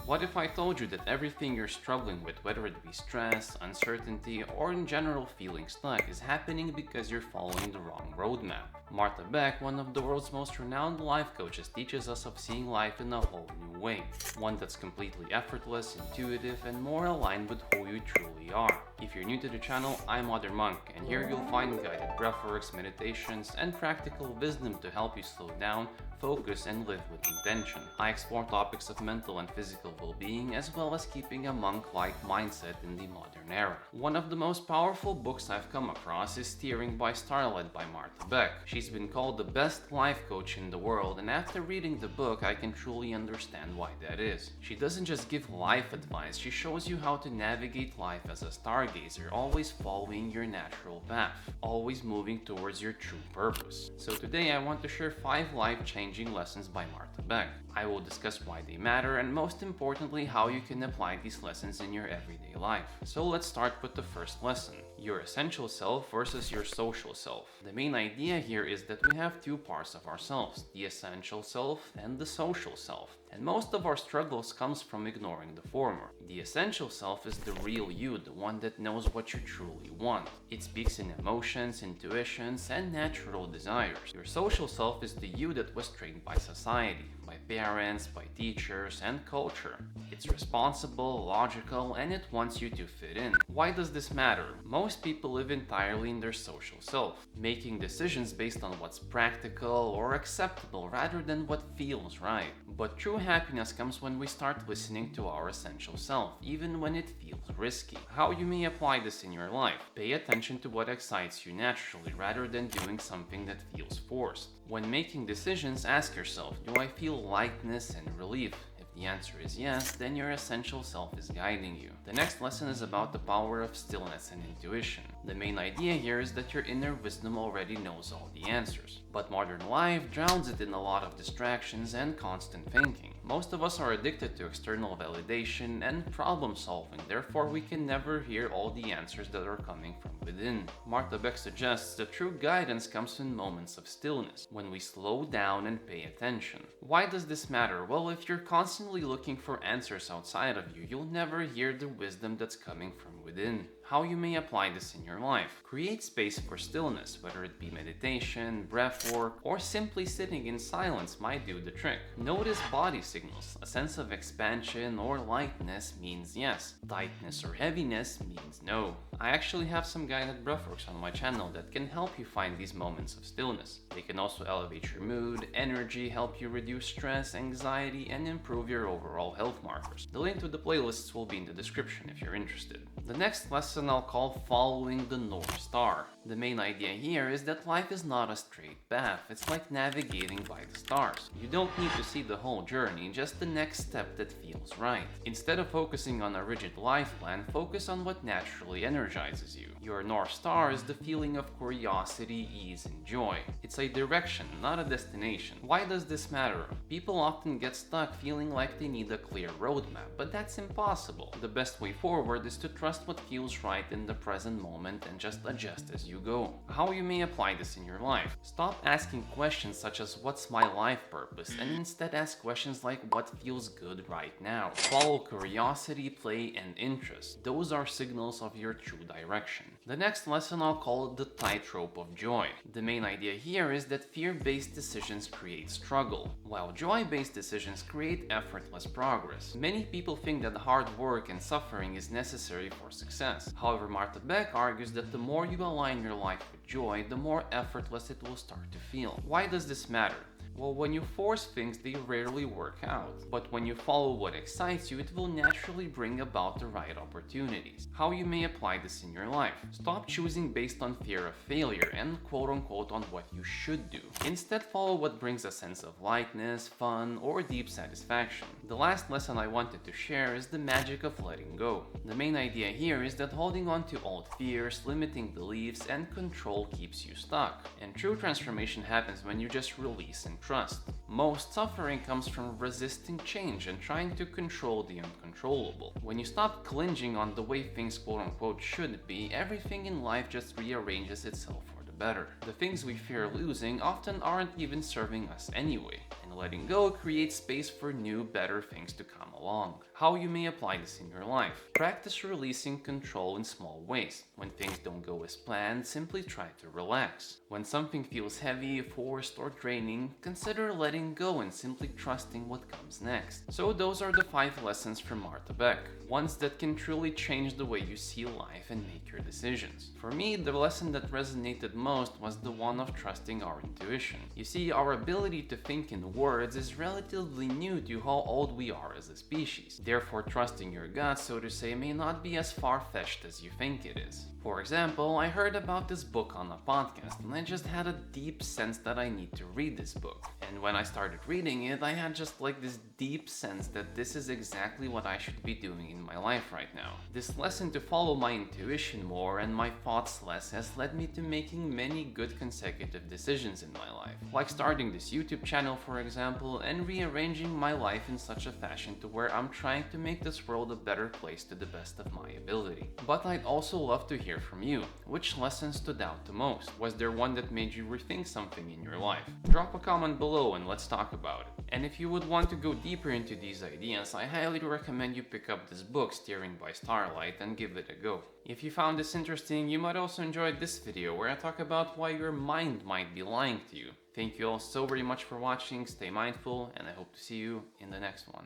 What if I told you that everything you're struggling with, whether it be stress, uncertainty, or in general feeling stuck, is happening because you're following the wrong roadmap? Martha Beck, one of the world's most renowned life coaches, teaches us of seeing life in a whole new way. One that's completely effortless, intuitive, and more aligned with who you truly are. If you're new to the channel, I'm Mother Monk, and here you'll find guided breathworks, meditations, and practical wisdom to help you slow down, focus, and live with intention. I explore topics of mental and physical well-being, as well as keeping a monk-like mindset in the modern era. One of the most powerful books I've come across is Steering by Starlight by Martha Beck. She's been called the best life coach in the world, and after reading the book, I can truly understand why that is. She doesn't just give life advice, she shows you how to navigate life as a stargazer, always following your natural path, always moving towards your true purpose. So today I want to share 5 life-changing lessons by Martha Beck. I will discuss why they matter and most importantly how you can apply these lessons in your everyday life. So let's start with the first lesson. Your essential self versus your social self. The main idea here is that we have 2 parts of ourselves, the essential self and the social self. And most of our struggles comes from ignoring the former. The essential self is the real you, the one that knows what you truly want. It speaks in emotions, intuitions, and natural desires. Your social self is the you that was trained by society, by parents, by teachers, and culture. It's responsible, logical, and it wants you to fit in. Why does this matter? Most people live entirely in their social self, making decisions based on what's practical or acceptable rather than what feels right. But true happiness comes when we start listening to our essential self, even when it feels risky. How you may apply this in your life. Pay attention to what excites you naturally rather than doing something that feels forced. When making decisions, ask yourself, do I feel lightness and relief? If the answer is yes, then your essential self is guiding you. The next lesson is about the power of stillness and intuition. The main idea here is that your inner wisdom already knows all the answers. But modern life drowns it in a lot of distractions and constant thinking. Most of us are addicted to external validation and problem solving, therefore we can never hear all the answers that are coming from within. Martha Beck suggests that true guidance comes in moments of stillness, when we slow down and pay attention. Why does this matter? Well, if you're constantly looking for answers outside of you, you'll never hear the wisdom that's coming from within. How you may apply this in your life. Create space for stillness, whether it be meditation, breath work, or simply sitting in silence might do the trick. Notice body signals. A sense of expansion or lightness means yes. Tightness or heaviness means no. I actually have some guided breathworks on my channel that can help you find these moments of stillness. They can also elevate your mood, energy, help you reduce stress, anxiety, and improve your overall health markers. The link to the playlists will be in the description if you're interested. The next lesson I'll call following the North Star. The main idea here is that life is not a straight path, it's like navigating by the stars. You don't need to see the whole journey, just the next step that feels right. Instead of focusing on a rigid life plan, focus on what naturally energizes you. Your North Star is the feeling of curiosity, ease, and joy. It's a direction, not a destination. Why does this matter? People often get stuck feeling like they need a clear roadmap, but that's impossible. The best way forward is to trust what feels right in the present moment and just adjust as you go. How you may apply this in your life. Stop asking questions such as what's my life purpose and instead ask questions like what feels good right now. Follow curiosity, play, and interest. Those are signals of your true direction. The next lesson I'll call the tightrope of joy. The main idea here is that fear-based decisions create struggle, while joy-based decisions create effortless progress. Many people think that hard work and suffering is necessary for success. However, Martha Beck argues that the more you align your life with joy, the more effortless it will start to feel. Why does this matter? Well, when you force things, they rarely work out. But when you follow what excites you, it will naturally bring about the right opportunities. How you may apply this in your life. Stop choosing based on fear of failure and quote-unquote on what you should do. Instead, follow what brings a sense of lightness, fun, or deep satisfaction. The last lesson I wanted to share is the magic of letting go. The main idea here is that holding on to old fears, limiting beliefs, and control keeps you stuck. And true transformation happens when you just release and trust. Most suffering comes from resisting change and trying to control the uncontrollable. When you stop clinging on the way things quote-unquote should be, everything in life just rearranges itself for the better. The things we fear losing often aren't even serving us anyway. And Letting go creates space for new, better things to come along. How you may apply this in your life. Practice releasing control in small ways. When things don't go as planned, simply try to relax. When something feels heavy, forced, or draining, consider letting go and simply trusting what comes next. So those are the 5 lessons from Martha Beck. Ones that can truly change the way you see life and make your decisions. For me, the lesson that resonated most was the one of trusting our intuition. You see, our ability to think in words is relatively new to how old we are as a species. Therefore, trusting your gut, so to say, may not be as far-fetched as you think it is. For example, I heard about this book on a podcast and I just had a deep sense that I need to read this book. And when I started reading it, I had just like this deep sense that this is exactly what I should be doing in my life right now. This lesson to follow my intuition more and my thoughts less has led me to making many good consecutive decisions in my life. Like starting this YouTube channel, for example, and rearranging my life in such a fashion to where I'm trying to make this world a better place to the best of my ability. But I'd also love to hear from you. Which lesson stood out the most? Was there one that made you rethink something in your life? Drop a comment below and let's talk about it. And if you would want to go deeper into these ideas, I highly recommend you pick up this book, Steering by Starlight, and give it a go. If you found this interesting, you might also enjoy this video where I talk about why your mind might be lying to you. Thank you all so very much for watching, stay mindful, and I hope to see you in the next one.